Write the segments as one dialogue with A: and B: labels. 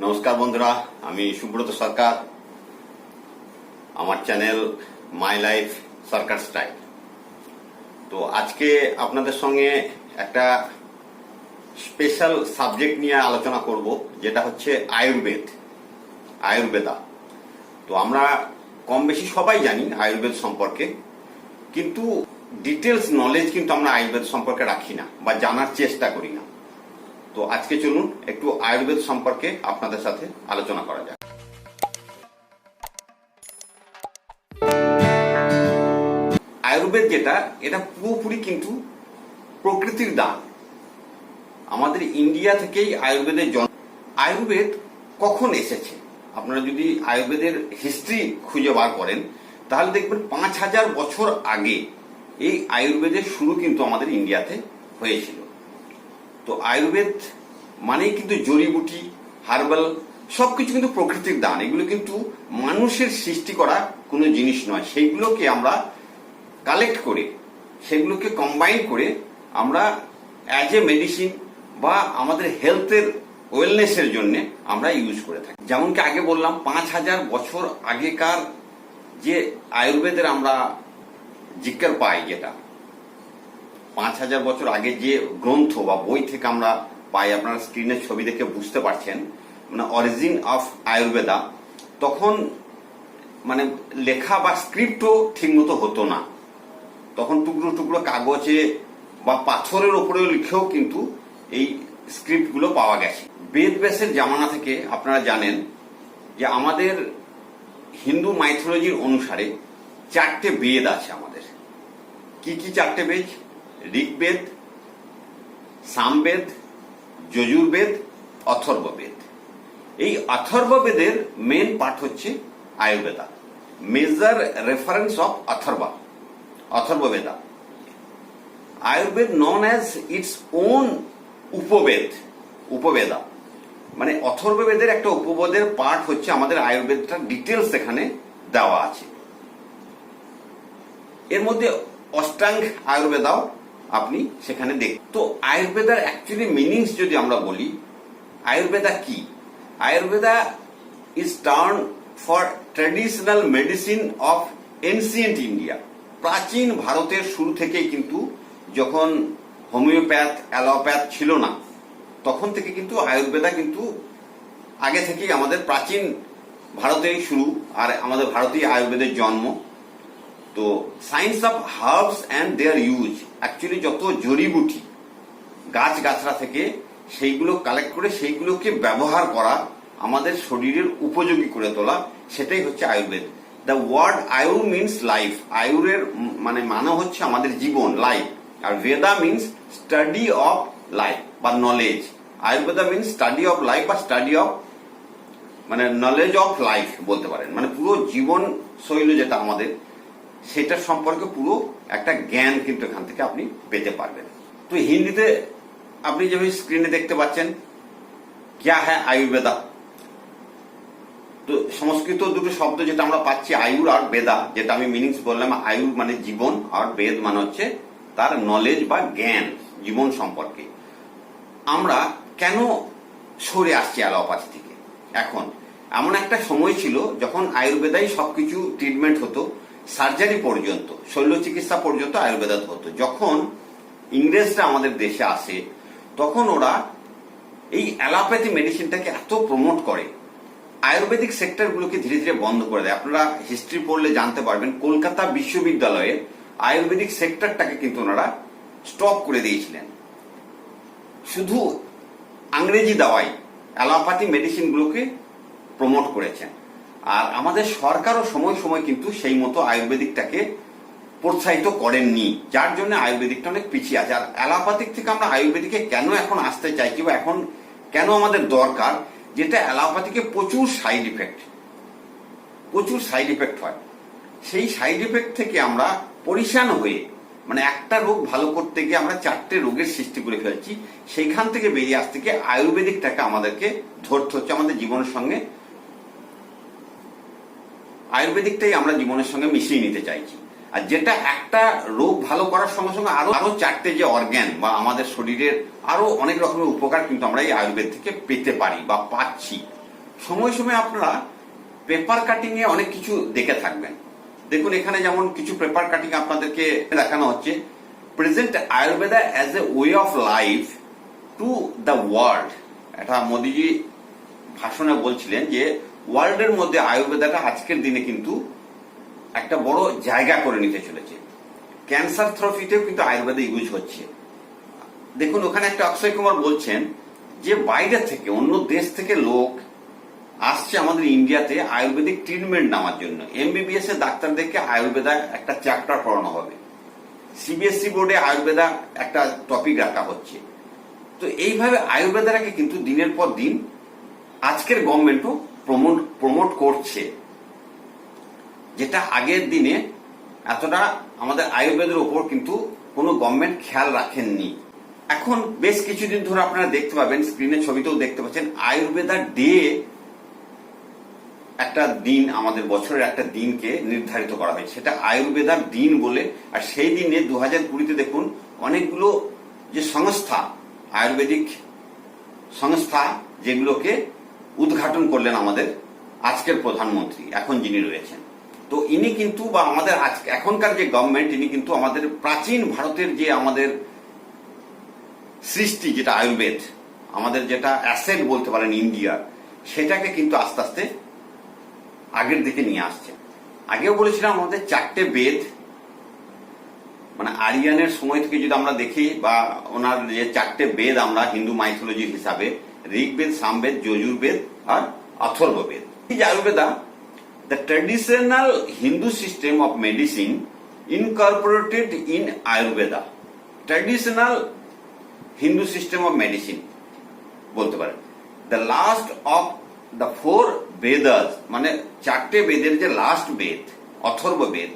A: নমস্কার বন্ধুরা, আমি সুব্রত সরকার। আমার channel my life Sarkar style. তো আজকে আপনাদের সঙ্গে একটা স্পেশাল সাবজেক্ট নিয়ে আলোচনা করব, যেটা হচ্ছে আয়ুর্বেদা। তো আমরা কম বেশি সবাই জানি আয়ুর্বেদ সম্পর্কে, কিন্তু ডিটেলস নলেজ কিন্তু আমরা আয়ুর্বেদ সম্পর্কে রাখি না বা জানার চেষ্টা করি না। তো আজকে চলুন একটু আয়ুর্বেদ সম্পর্কে আপনাদের সাথে আলোচনা করা যাক। আয়ুর্বেদ যেটা, এটা পুরোপুরি কিন্তু প্রকৃতির দান। আমাদের ইন্ডিয়া থেকেই আয়ুর্বেদের জন্ম। আয়ুর্বেদ কখন এসেছে? আপনারা যদি আয়ুর্বেদের হিস্ট্রি খুঁজে বার করেন তাহলে দেখবেন 5000 বছর আগে এই আয়ুর্বেদের শুরু কিন্তু আমাদের ইন্ডিয়াতে হয়েছিল। তো আয়ুর্বেদ মানেই কিন্তু জড়িবুটি, হার্বাল সবকিছু কিন্তু প্রকৃতির দান। এগুলো কিন্তু মানুষের সৃষ্টি করা কোনো জিনিস নয়। সেইগুলোকে আমরা কালেক্ট করে, সেগুলোকে কম্বাইন করে আমরা অ্যাজ এ মেডিসিন বা আমাদের হেলথের ওয়েলনেসের জন্য আমরা ইউজ করে থাকি। যেমন কি আগে বললাম, 5000 বছর আগেকার যে আয়ুর্বেদের আমরা জিজ্ঞার পাই, যেটা 5000 বছর আগে যে গ্রন্থ বা বই থেকে আমরা পাই, আপনারা স্ক্রিনের ছবি দেখে বুঝতে পারছেন, মানে অরিজিন অফ আয়ুর্বেদা, তখন মানে লেখা বা স্ক্রিপ্টও ঠিক মতো হতো না। তখন টুকরো টুকরো কাগজে বা পাথরের ওপরেও লিখেও কিন্তু এই স্ক্রিপ্টগুলো পাওয়া গেছে। বেদ ব্যাসের জামানা থেকে আপনারা জানেন যে আমাদের হিন্দু মাইথোলজির অনুসারে 4টে বেদ আছে আমাদের। কি কি 4টে বেদ? ঋগ্বেদ, সামবেদ, যজুর্বেদ, অথর্ববেদ। এই অথর্ববেদের মেন পার্ট হচ্ছে Ayurveda, major reference of Atharvaveda. Ayurveda known as its own Upaveda, মানে অথর্ববেদের একটা উপবেদের পার্ট হচ্ছে আমাদের আয়ুর্বেদটা। ডিটেলস এখানে দেওয়া আছে। এর মধ্যে অষ্টাঙ্গ আয়ুর্বেদাও আপনি সেখানে দেখেন। তো আয়ুর্বেদার অ্যাকচুয়ালি মিনিংস যদি আমরা বলি, আয়ুর্বেদা কি? Ayurveda is term for traditional medicine of ancient India. প্রাচীন ভারতের শুরু থেকেই কিন্তু, যখন হোমিওপ্যাথ অ্যালোপ্যাথ ছিল না, তখন থেকে কিন্তু আয়ুর্বেদা কিন্তু আগে থেকেই আমাদের প্রাচীন ভারতেই শুরু, আর আমাদের ভারতেই আয়ুর্বেদের জন্ম। তো science of herbs and their use, actually যত জড়িবুটি গাছগাছড়া থেকে সেইগুলো কালেক্ট করে সেইগুলোকে ব্যবহার করা, আমাদের শরীরের উপযোগী করে তোলা, সেটাই হচ্ছে Ayurveda. The word ayur means life. আয়ুরের মানে হচ্ছে আমাদের জীবন, লাইফ। আর veda means study of life বা knowledge. Ayurveda means study of life বা স্টাডি অফ মানে নলেজ অফ লাইফ বলতে পারেন। মানে পুরো জীবন শৈলী যেটা আমাদের, সেটার সম্পর্কে পুরো একটা জ্ঞান কিন্তু এখান থেকে আপনি পেতে পারবেন। তো হিন্দিতে আপনি যেভাবে স্ক্রিনে দেখতে পাচ্ছেন, ক্যা হ্যায় আয়ুর্বেদা। তো সংস্কৃত দুটো শব্দ যেটা আমরা পাচ্ছি, আয়ুর আর বেদা, যেটা আমি মিনিংস বললাম। আয়ুর মানে জীবন, আর বেদ মানে হচ্ছে তার নলেজ বা জ্ঞান জীবন সম্পর্কে। আমরা কেন সরে আসছি অ্যালোপ্যাথি থেকে? এখন এমন একটা সময় ছিল যখন আয়ুর্বেদাই সবকিছু ট্রিটমেন্ট হতো, সার্জারি পর্যন্ত, শল্য চিকিৎসা পর্যন্ত আয়ুর্বেদাত হতো। যখন ইংরেজরা আমাদের দেশে আসে, তখন ওরা এই অ্যালোপ্যাথি মেডিসিনটাকে এত প্রমোট করে, আয়ুর্বেদিক সেক্টরগুলোকে ধীরে ধীরে বন্ধ করে দেয়। আপনারা হিস্ট্রি পড়লে জানতে পারবেন, কলকাতা বিশ্ববিদ্যালয়ের আয়ুর্বেদিক সেক্টরটাকে কিন্তু ওনারা স্টপ করে দিয়েছিলেন। শুধু ইংরেজি দাওয়াই অ্যালোপ্যাথি মেডিসিনগুলোকে প্রমোট করেছেন। আর আমাদের সরকারও সময় সময় কিন্তু সেই মতো আয়ুর্বেদিকটাকে প্রোৎসাহিত করেননি, যার জন্য আয়ুর্বেদিকটা অনেক পিছিয়ে আছে। আর অ্যালোপ্যাথিক থেকে আমরা আয়ুর্বেদিকে কেন এখন আসতে চাইছি বা এখন কেন আমাদের দরকার, যেটা অ্যালোপ্যাথিকে প্রচুর সাইড ইফেক্ট হয়। সেই সাইড ইফেক্ট থেকে আমরা পরিশান হয়ে, মানে একটা রোগ ভালো করতে গিয়ে আমরা 4টে রোগের সৃষ্টি করে ফেলছি। সেইখান থেকে বেরিয়ে আসতে গিয়ে আয়ুর্বেদিকটাকে আমাদেরকে ধরতে হচ্ছে আমাদের জীবনের সঙ্গে। আয়ুর্বেদিকটাই আমরা জীবনের সঙ্গে মিশিয়ে নিতে চাইছি। আর যেটা একটা রোগ ভালো করার সঙ্গে সঙ্গে আরো 4টে যে অর্গ্যান বা আমাদের শরীরের আরো অনেক রকমের উপকার কিন্তু আমরা এই আয়ুর্বেদ থেকে পেতে পারি বা পাচ্ছি। সময় সময় আপনারা পেপার কাটিং এ অনেক কিছু দেখে থাকবেন। দেখুন এখানে যেমন কিছু পেপার কাটিং আপনাদেরকে দেখানো হচ্ছে, present Ayurveda as a way of life to the world. এটা মোদিজি ভাষণে বলছিলেন যে ওয়ার্ল্ডের মধ্যে আয়ুর্বেদাটা আজকের দিনে কিন্তু একটা বড় জায়গা করে নিতে চলেছে। ক্যান্সার থেরাপিতেও কিন্তু আয়ুর্বেদা ইউজ হচ্ছে। দেখুন ওখানে একটা অক্ষয় কুমার বলছেন যে বাইরে থেকে, অন্য দেশ থেকে লোক আসছে আমাদের ইন্ডিয়াতে আয়ুর্বেদিক ট্রিটমেন্ট নেওয়ার জন্য। এমবিবিএস এর ডাক্তারদেরকে আয়ুর্বেদা একটা চ্যাপ্টার পড়ানো হবে, সিবিএসই বোর্ডে আয়ুর্বেদা একটা টপিক রাখা হচ্ছে। তো এইভাবে আয়ুর্বেদাটাকে কিন্তু দিনের পর দিন আজকের গভর্নমেন্টও প্রমোট করছে, যেটা আগের দিনে এতটা আমাদের আয়ুর্বেদের উপর কিন্তু কোনো গভর্নমেন্ট খেয়াল রাখেননি। এখন বেশ কিছুদিন ধরে আপনারা দেখতে পাবেন, স্ক্রিনে ছবিতেও দেখতে পাচ্ছেন, আয়ুর্বেদা ডে একটা দিন, আমাদের বছরের একটা দিনকে নির্ধারিত করা হয়েছে, সেটা আয়ুর্বেদার দিন বলে। আর সেই দিনে 2020-তে দেখুন অনেকগুলো যে সংস্থা, আয়ুর্বেদিক সংস্থা, যেগুলোকে উদ্ঘাটন করলেন আমাদের আজকের প্রধানমন্ত্রী, এখন যিনি রয়েছেন। তো ইনি কিন্তু, বা আমাদের এখনকার যে গভর্নমেন্ট, ইনি কিন্তু আমাদের প্রাচীন ভারতের যে আমাদের সৃষ্টি, যেটা আয়ুর্বেদ, আমাদের যেটা অ্যাসেট বলতে পারেন ইন্ডিয়া, সেটাকে কিন্তু আস্তে আস্তে আগের দিকে নিয়ে আসছে। আগেও বলেছিলাম আমাদের 4টে বেদ, মানে আরিয়ানের সময় থেকে যদি আমরা দেখি, বা ওনার যে 4টে বেদ আমরা হিন্দু মাইথোলজির হিসাবে, ঋগ্বেদ, সামবেদ, যজুর্বেদ আর অথর্ববেদ। এই যে Ayurveda, the traditional Hindu system of medicine incorporated in Ayurveda, traditional Hindu system of medicine বলতে পারেন, the last of the 4 Vedas, মানে 4টে বেদের যে লাস্ট বেদ অথর্ববেদ,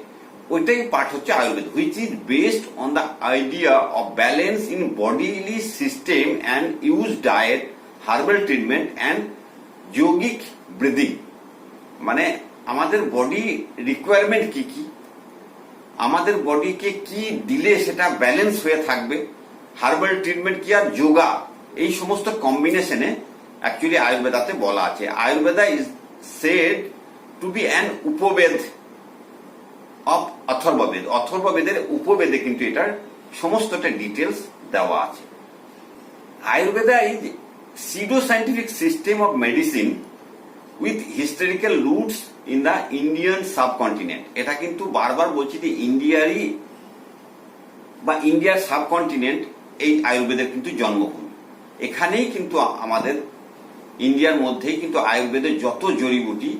A: ওইটাই পাঠ হচ্ছে Ayurveda, which is based on the idea of balance in bodily system and use diet, herbal treatment and yogic breathing। মানে আমাদের বডি রিকোয়ারমেন্ট কি কি, আমাদের বডিকে কি দিলে সেটা ব্যালেন্স হয়ে থাকবে, হার্বাল ট্রিটমেন্ট কি, আর যোগা, এই সমস্ত কম্বিনেশনে অ্যাকচুয়ালি আয়ুর্বেদাতে বলা আছে। Ayurveda is said to be an upaveda of Atharvaveda. অথর্ববেদের উপবেদে কিন্তু এটার সমস্তটা ডিটেলস দেওয়া আছে। Ayurveda is pseudo scientific system of medicine with historical roots in the Indian subcontinent. এটা কিন্তু বারবার বলছি যে ইন্ডিয়ারই বা ইন্ডিয়ার সাবকন্টিনেন্ট এই আয়ুর্বেদের কিন্তু জন্মভূমি। এখানেই কিন্তু আমাদের ইন্ডিয়ার মধ্যেই কিন্তু আয়ুর্বেদের যত জড়িবুটি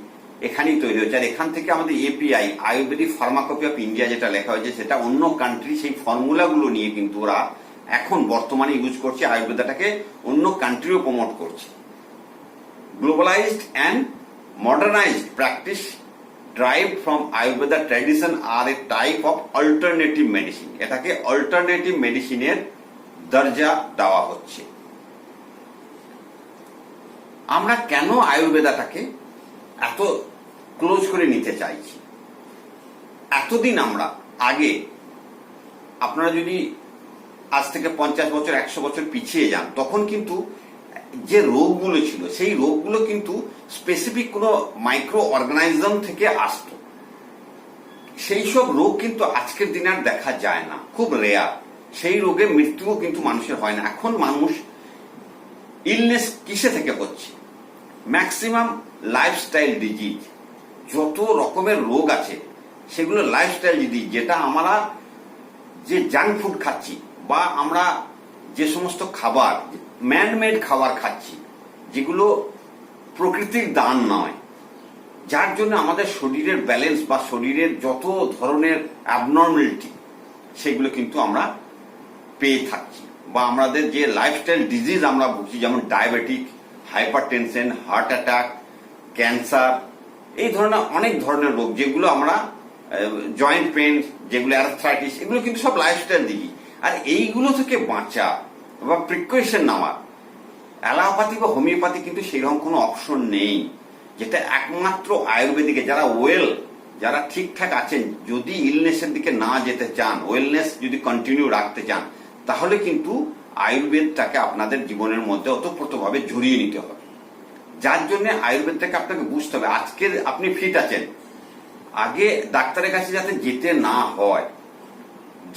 A: এখানেই তৈরি হয়েছে। আর এখান থেকে আমাদের এপিআই, আয়ুর্বেদিক ফার্মাকপি অফ ইন্ডিয়া, যেটা লেখা হয়েছে, সেটা অন্য কান্ট্রি সেই ফর্মুলাগুলো নিয়ে কিন্তু ওরা এখন বর্তমানে ইউজ করছে, আয়ুর্বেদাটাকে অন্য কান্ট্রিও প্রমোট করছে। Globalized and modernized practice derived from Ayurveda tradition are a type of alternative medicine। এটাকে অল্টারনেটিভ মেডিসিনের দরজা দেওয়া হচ্ছে। আমরা কেন আয়ুর্বেদাটাকে এত ক্লোজ করে নিতে চাইছি? এতদিন আমরা আগে, আপনারা যদি আজ থেকে 50 বছর 100 বছর পিছিয়ে যান, তখন কিন্তু যে রোগগুলো ছিল, সেই রোগগুলো কিন্তু স্পেসিফিক কোনো মাইক্রো অর্গানিজম থেকে আসতো। সেই সব রোগ কিন্তু আজকের দিনে আর দেখা যায় না, খুব রেয়ার। সেই রোগে মৃত্যুও কিন্তু মানুষের হয় না। এখন মানুষ ইলনেস কিসে থেকে হচ্ছে? ম্যাক্সিমাম লাইফস্টাইল ডিজিজ, যত রকমের রোগ আছে সেগুলো লাইফস্টাইল ডিজিজ। যেটা আমরা যে জাঙ্ক ফুড খাচ্ছি, বা আমরা যে সমস্ত খাবার, ম্যানমেড খাবার খাচ্ছি, যেগুলো প্রকৃতির দান নয়, যার জন্য আমাদের শরীরের ব্যালেন্স বা শরীরের যত ধরনের অ্যাবনর্মালিটি, সেগুলো কিন্তু আমরা পেয়ে থাকছি। বা আমাদের যে লাইফস্টাইল ডিজিজ আমরা ভুগছি, যেমন diabetic, hypertension, heart attack, cancer, এই ধরনের অনেক ধরনের রোগ, যেগুলো আমরা জয়েন্ট পেন, যেগুলো অ্যারথ্রাইটিস, এগুলো কিন্তু সব লাইফস্টাইল ডিজিজ। আর এইগুলো থেকে বাঁচা বা প্রিকশন নেওয়া, অ্যালোপ্যাথি বা হোমিওপ্যাথি কিন্তু সেরকম কোনো অপশন নেই। যেটা একমাত্র আয়ুর্বেদিকে, যারা ঠিকঠাক আছেন, যদি ইলনেসের দিকে না যেতে চান, ওয়েলনেস যদি কন্টিনিউ রাখতে চান, তাহলে কিন্তু আয়ুর্বেদটাকে আপনাদের জীবনের মধ্যে ওতপ্রোতভাবে জড়িয়ে নিতে হবে। যার জন্য আয়ুর্বেদটাকে আপনাকে বুঝতে হবে। আজকে আপনি ফিট আছেন, আগে ডাক্তারের কাছে যাতে যেতে না হয়,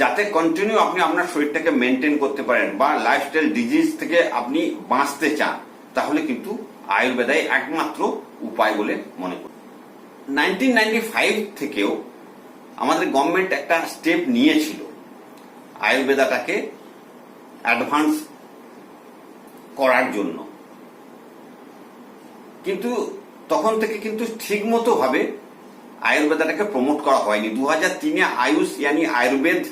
A: যাতে কন্টিনিউ আপনি আপনার শরীরটাকে মেনটেন করতে পারেন বা লাইফস্টাইল ডিজিজ থেকে আপনি বাঁচতে চান, তাহলে কিন্তু আয়ুর্বেদাই একমাত্র উপায় বলে মনে করি। 1995 থেকেও আমাদের গভর্নমেন্ট একটা স্টেপ নিয়েছিল আয়ুর্বেদাটাকে অ্যাডভান্স করার জন্য, কিন্তু তখন থেকে কিন্তু ঠিক মতো ভাবে আয়ুর্বেদাটাকে প্রমোট করা হয়নি। 2003-এ আয়ুষ ইয়ানি আয়ুর্বেদ,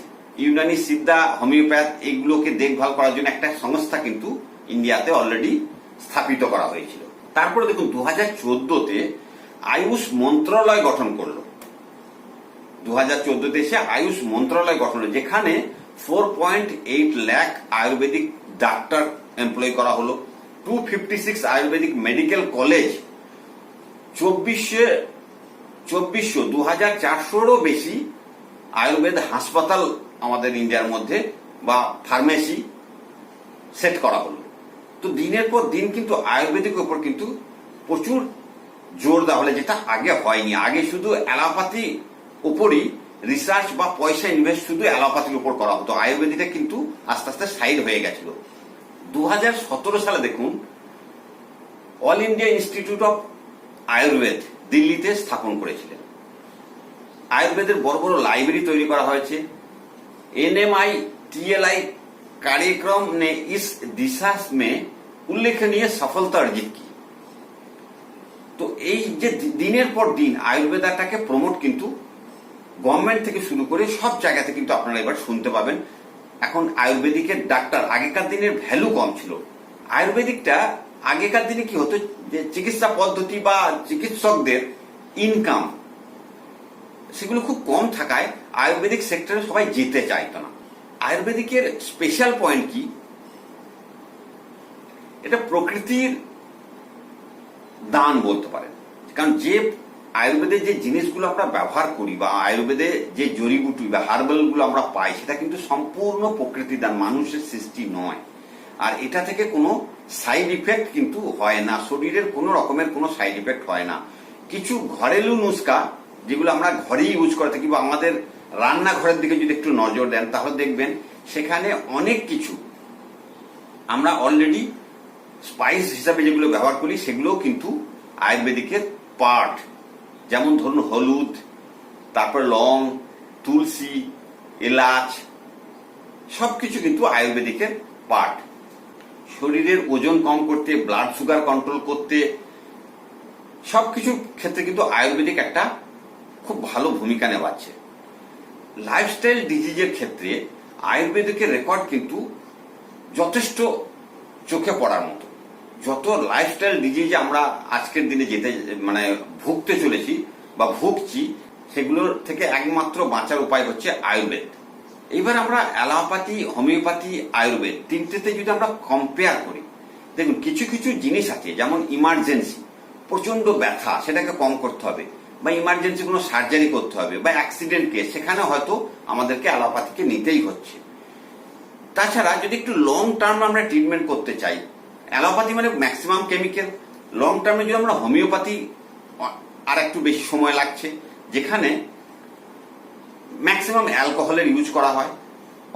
A: ইউনানি সিদ্ধা, হোমিওপ্যাথ এইগুলোকে দেখভাল করার জন্য একটা সংস্থা কিন্তু ইন্ডিয়াতে অলরেডি স্থাপিত করা হয়েছিল। তারপরে দেখুন 2014-তে আয়ুষ মন্ত্রণালয় গঠন করলো। 2014-তে এসে আয়ুষ মন্ত্রণালয় গঠন হলো, যেখানে 4.8 লাখ আয়ুর্বেদিক ডাক্তার এমপ্লয় করা হলো, 256 আয়ুর্বেদিক মেডিকেল কলেজ, 2400-2400-2400-ও বেশি আয়ুর্বেদ হাসপাতাল আমাদের ইন্ডিয়ার মধ্যে বা ফার্মেসি সেট করা হলো। তো দিনের পর দিন কিন্তু আয়ুর্বেদিক উপর কিন্তু প্রচুর জোর দেওয়া হলো, যেটা আগে হয়নি। আগে শুধু অ্যালোপ্যাথি উপরই রিসার্চ বা পয়সা ইনভেস্ট শুধু অ্যালোপ্যাথির উপর করা হতো, আয়ুর্বেদিকটা কিন্তু আস্তে আস্তে সাইড হয়ে গেছিল। 2017 সালে দেখুন all India institute of Ayurveda দিল্লিতে স্থাপন করেছিলেন। আয়ুর্বেদের বড় বড় লাইব্রেরি তৈরি করা হয়েছে। एनएमआई टीएलआई कार्यक्रम ने इस दिशा में उल्लेखनीय सफलता अर्जित की। তো এই যে দিনের পর দিন আয়ুর্বেদাটাকে প্রমোট কিন্তু গভর্নমেন্ট থেকে শুরু করে সব জায়গাতে কিন্তু আপনারা এবার শুনতে পাবেন। এখন আয়ুর্বেদিকের ডাক্তার, আগেকার দিনের ভ্যালু কম ছিল। আয়ুর্বেদিকটা আগেকার দিনে কি হতো, যে চিকিৎসা পদ্ধতি বা চিকিৎসকদের ইনকাম সেগুলো খুব কম থাকায় আয়ুর্বেদিক সেক্টরে সবাই যেতে চাইতো না। আয়ুর্বেদিকের স্পেশাল পয়েন্ট কি, এটা প্রকৃতির দান বলতে পারেন। কারণ যে আয়ুর্বেদের যে জিনিসগুলো আমরা ব্যবহার করি বা আয়ুর্বেদে যে জড়িবুটি বা হার্বাল গুলো আমরা পাই, সেটা কিন্তু সম্পূর্ণ প্রকৃতির দান, মানুষের সৃষ্টি নয়। আর এটা থেকে কোনো সাইড ইফেক্ট কিন্তু হয় না, শরীরের কোনো রকমের কোনো সাইড ইফেক্ট হয় না। কিছু ঘরেলু নুস্খা যেগুলো আমরা ঘরেই ইউজ করে থাকি বা আমাদের রান্নাঘরের দিকে যদি একটু নজর দেন, তাহলে দেখবেন সেখানে অনেক কিছু আমরা অলরেডি স্পাইস হিসাবে যেগুলো ব্যবহার করি সেগুলো কিন্তু আয়ুর্বেদিকের পার্ট। যেমন ধরুন হলুদ, তারপর লং, তুলসী, এলাচ, সবকিছু কিন্তু আয়ুর্বেদিকের পার্ট। শরীরের ওজন কম করতে, ব্লাড সুগার কন্ট্রোল করতে, সবকিছু ক্ষেত্রে কিন্তু আয়ুর্বেদিক একটা খুব ভালো ভূমিকা নেওয়াচ্ছে। লাইফস্টাইল ডিজিজের ক্ষেত্রে আয়ুর্বেদিকের রেকর্ড কিন্তু যথেষ্ট চোখে পড়ার মতো। যত লাইফস্টাইল ডিজিজে আমরা আজকের দিনে ভুগতে চলেছি বা ভুগছি, সেগুলোর থেকে একমাত্র বাঁচার উপায় হচ্ছে আয়ুর্বেদ। এবার আমরা অ্যালোপ্যাথি, হোমিওপ্যাথি, আয়ুর্বেদ তিনটেতে যদি আমরা কম্পেয়ার করি, দেখুন কিছু কিছু জিনিস আছে, যেমন ইমার্জেন্সি, প্রচন্ড ব্যথা, সেটাকে কম করতে হবে, বা ইমার্জেন্সি কোনো সার্জারি করতে হবে, বা অ্যাক্সিডেন্ট কেস, সেখানে হয়তো আমাদেরকে অ্যালোপ্যাথিকে নিতেই হচ্ছে। তাছাড়া যদি একটু লং টার্ম আমরা ট্রিটমেন্ট করতে চাই, অ্যালোপ্যাথি মানে ম্যাক্সিমাম কেমিক্যাল, লং টার্মে যদি আমরা হোমিওপ্যাথি আর একটু বেশি সময় লাগছে, যেখানে ম্যাক্সিমাম অ্যালকোহলের ইউজ করা হয়।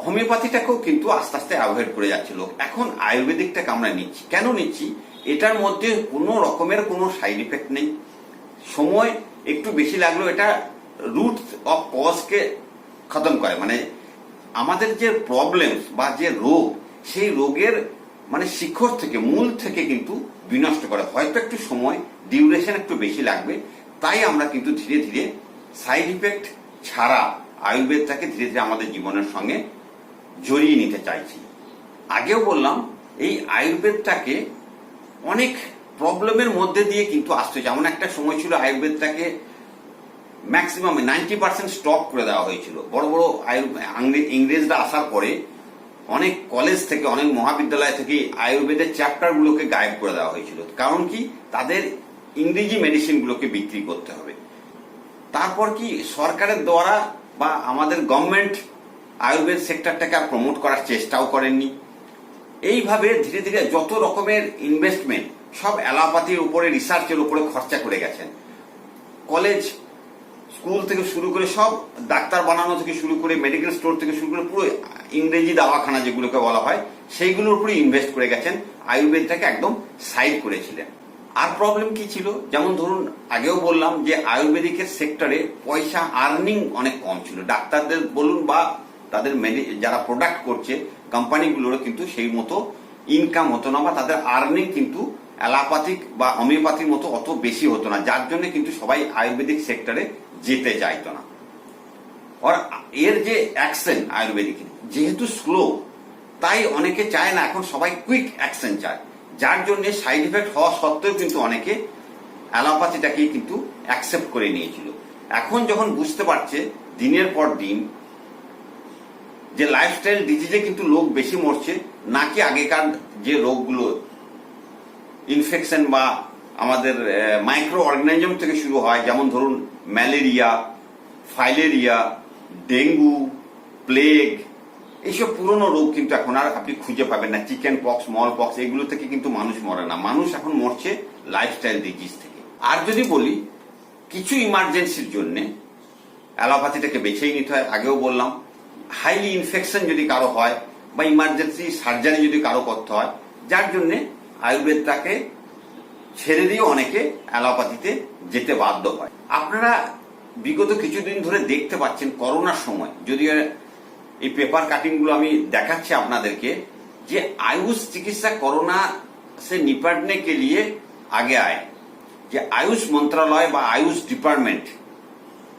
A: হোমিওপ্যাথিটাকেও কিন্তু আস্তে আস্তে অ্যাভয়েড করে যাচ্ছে লোক। এখন আয়ুর্বেদিকটাকে আমরা নিচ্ছি, কেন নিচ্ছি? এটার মধ্যে কোনো রকমের কোনো সাইড ইফেক্ট নেই, সময় একটু বেশি লাগলো, এটা রুট অফ কজকে খতম করে, মানে আমাদের যে প্রবলেম বা যে রোগ, সেই রোগের শিকড় থেকে, মূল থেকে কিন্তু বিনষ্ট করে। হয়তো একটু সময়, ডিউরেশন একটু বেশি লাগবে, তাই আমরা কিন্তু ধীরে ধীরে সাইড ইফেক্ট ছাড়া আয়ুর্বেদটাকে ধীরে ধীরে আমাদের জীবনের সঙ্গে জড়িয়ে নিতে চাইছি। আগেও বললাম, এই আয়ুর্বেদটাকে অনেক প্রবলেমের মধ্যে দিয়ে কিন্তু আসতে হয়েছে। এমন একটা সময় ছিল আয়ুর্বেদটাকে ম্যাক্সিমাম 90% স্টপ করে দেওয়া হয়েছিল। বড় বড় ইংরেজরা আসার পরে অনেক কলেজ থেকে, অনেক মহাবিদ্যালয় থেকে আয়ুর্বেদের চ্যাপ্টার গুলোকে গায়েব করে দেওয়া হয়েছিল। কারণ কি, তাদের ইংরেজি মেডিসিন গুলোকে বিক্রি করতে হবে। তারপর কি সরকারের দ্বারা বা আমাদের গভর্নমেন্ট আয়ুর্বেদ সেক্টরটাকে আর প্রমোট করার চেষ্টাও করেননি। এইভাবে ধীরে ধীরে যত রকমের ইনভেস্টমেন্ট সব অ্যালোপ্যাথির উপরে, রিসার্চের উপরে খরচা করে গেছেন। কলেজ, স্কুল থেকে শুরু করে সব, ডাক্তার বানানো থেকে শুরু করে, মেডিকেল স্টোর থেকে শুরু করে পুরো ইংরেজি দাওয়াখানা যেগুলোকে বলা হয় সেইগুলোর উপরে ইনভেস্ট করে গেছেন, আয়ুর্বেদটাকে একদম সাইড করেছিলেন। আর প্রবলেম কি ছিল, যেমন ধরুন আগেও বললাম যে আয়ুর্বেদিকের সেক্টরে পয়সা আর্নিং অনেক কম ছিল। ডাক্তারদের বলুন বা তাদের যারা প্রোডাক্ট করছে কোম্পানিগুলোরও কিন্তু সেই মতো ইনকাম হতো না, বা তাদের আর্নিং কিন্তু অ্যালোপ্যাথিক বা হোমিওপ্যাথির মতো অত বেশি হতো না, যার জন্য কিন্তু সবাই আয়ুর্বেদিক সেক্টরে যেতে চাইতো না। আর এর যে অ্যাকশন আয়ুর্বেদিকের যেহেতু স্লো, তাই অনেকে চায় না, এখন সবাই কুইক অ্যাকশন চায়, যার জন্য সাইড এফেক্ট হওয়া সত্ত্বেও কিন্তু অনেকে অ্যালোপ্যাথিটাকে কিন্তু অ্যাকসেপ্ট করে নিয়েছিল। এখন যখন বুঝতে পারছে দিনের পর দিন যে লাইফস্টাইল ডিজিজে কিন্তু লোক বেশি মরছে, নাকি আগেকার যে রোগগুলো ইনফেকশন বা আমাদের মাইক্রো অর্গানিজম থেকে শুরু হয়, যেমন ধরুন ম্যালেরিয়া, ফাইলেরিয়া, ডেঙ্গু, প্লেগ, এইসব পুরনো রোগ কিন্তু এখন আর আপনি খুঁজে পাবেন না। চিকেন পক্স, স্মল পক্স, এগুলো থেকে কিন্তু মানুষ মরে না, মানুষ এখন মরছে লাইফস্টাইল ডিজিজ থেকে। আর যদি বলি কিছু ইমার্জেন্সির জন্য অ্যালোপ্যাথিটাকে বেছেই নিতে হয়। আগেও বললাম হাইলি ইনফেকশন যদি কারো হয় বা ইমার্জেন্সি সার্জারি যদি কারো করতে হয়, যার জন্য আয়ুর্বেদটাকে ছেড়ে দিয়ে অনেকে অ্যালোপ্যাথিতে যেতে বাধ্য হয়। আপনারা বিগত কিছুদিন ধরে দেখতে পাচ্ছেন করোনার সময়, যদিও এই পেপার কাটিং গুলো আমি দেখাচ্ছি আপনাদেরকে, যে आयुष चिकित्सा कोरोना से निपटने के लिए आगे आए। যে আয়ুষ মন্ত্রণালয় বা আয়ুষ ডিপার্টমেন্ট,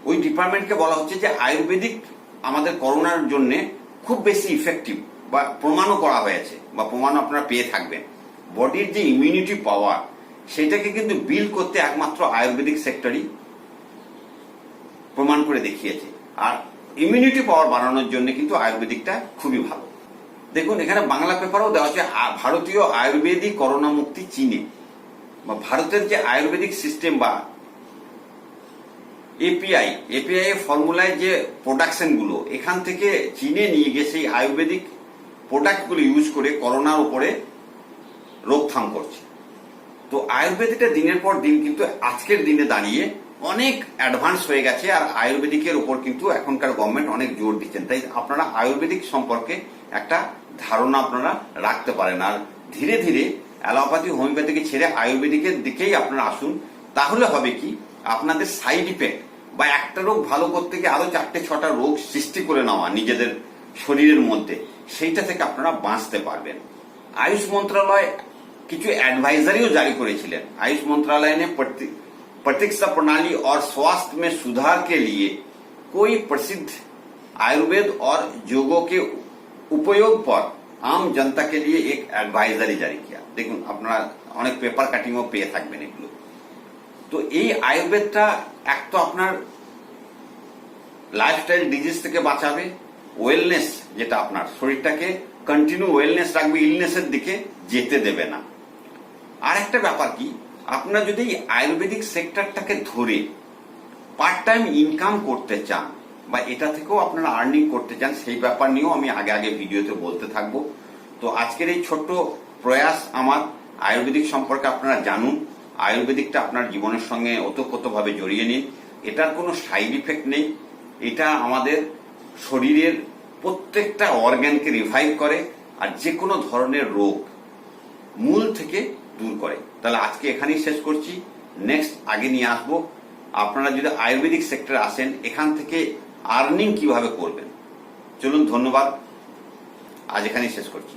A: ওই ডিপার্টমেন্টকে বলা হচ্ছে যে আয়ুর্বেদিক আমাদের করোনার জন্য খুব বেশি ইফেক্টিভ, বা প্রমাণও করা হয়েছে, বা প্রমাণ আপনারা পেয়ে থাকবেন। বডির যে ইমিউনিটি পাওয়ার, সেটাকে কিন্তু বিল্ড করতে একমাত্র আয়ুর্বেদিক সেক্টরই প্রমাণ করে দেখিয়েছে। আর ইমিউনিটি পাওয়ার বাড়ানোর জন্য কিন্তু আয়ুর্বেদিকটা খুবই ভালো। দেখুন এখানে বাংলা পেপারও দেওয়া আছে, ভারতীয় আয়ুর্বেদিক করোনা মুক্তি চীনে, বা ভারতের যে আয়ুর্বেদিক সিস্টেম বা এপিআই এর ফর্মুলায় যে প্রোডাকশন গুলো এখান থেকে চীনে নিয়ে গিয়ে সেই আয়ুর্বেদিক প্রোডাক্ট গুলো ইউজ করে করোনার উপরে রোকথাম করছে। তো আয়ুর্বেদিকটা দিনের পর দিন কিন্তু আজকের দিনে দাঁড়িয়ে অনেক অ্যাডভান্স হয়ে গেছে, আর আয়ুর্বেদিকের উপর কিন্তু এখনকার গভর্নমেন্ট অনেক জোর দিচ্ছেন। তাই আপনারা আয়ুর্বেদিক সম্পর্কে একটা ধারণা আপনারা রাখতে পারেন, আর ধীরে ধীরে অ্যালোপ্যাথি হোমিওপ্যাথিকে ছেড়ে আয়ুর্বেদিকের দিকেই আপনারা আসুন। তাহলে হবে কি, আপনাদের সাইড ইফেক্ট বা একটা রোগ ভালো করতে গিয়ে আরো 4-6টা রোগ সৃষ্টি করে নেওয়া নিজেদের শরীরের মধ্যে, সেইটা থেকে আপনারা বাঁচতে পারবেন। आयुष मंत्रालय কিছু एडवाइजरीও जारी করেছিলেন। आयुष मंत्रालय ने प्रतीक्षा प्रणाली और स्वास्थ्य में सुधार के लिए कोई प्रसिद्ध आयुर्वेद और योगों के उपयोग पर आम जनता के लिए एक एडवाइजरी जारी किया। দেখুন আপনারা অনেক পেপার কাটিংও পেয়ে থাকবেন এগুলো। তো এই আয়ুর্বেদটা এক তো আপনার লাইফস্টাইল ডিজিজ থেকে বাঁচাবে, ওয়েলনেস যেটা আপনার শরীরটাকে কন্টিনিউ ওয়েলনেস রাখবে, ইলনেসের দিকে যেতে দেবে না। আর একটা ব্যাপার কি, আপনারা যদি আয়ুর্বেদিক সেক্টরটাকে ধরে পার্ট টাইম ইনকাম করতে চান বা এটা থেকেও আপনারা আর্নিং করতে চান, সেই ব্যাপার নিয়েও আমি আগে আগে ভিডিওতে বলতে থাকবো। তো আজকের এই ছোট্ট প্রয়াস আমার আয়ুর্বেদিক সম্পর্কে আপনারা জানুন, আয়ুর্বেদিকটা আপনার জীবনের সঙ্গে ওতপ্রোতভাবে জড়িয়ে নিন। এটার কোনো সাইড ইফেক্ট নেই, এটা আমাদের শরীরের প্রত্যেকটা অর্গানকে রিভাইভ করে আর যে কোনো ধরনের রোগ মূল থেকে দূর করে। তাহলে আজকে এখানেই শেষ করছি, নেক্সট আগে নিয়ে আসবো। আপনারা যদি আয়ুর্বেদিক সেক্টরে আসেন, এখান থেকে আর্নিং কিভাবে করবেন। চলুন, ধন্যবাদ, আজ এখানেই শেষ করছি।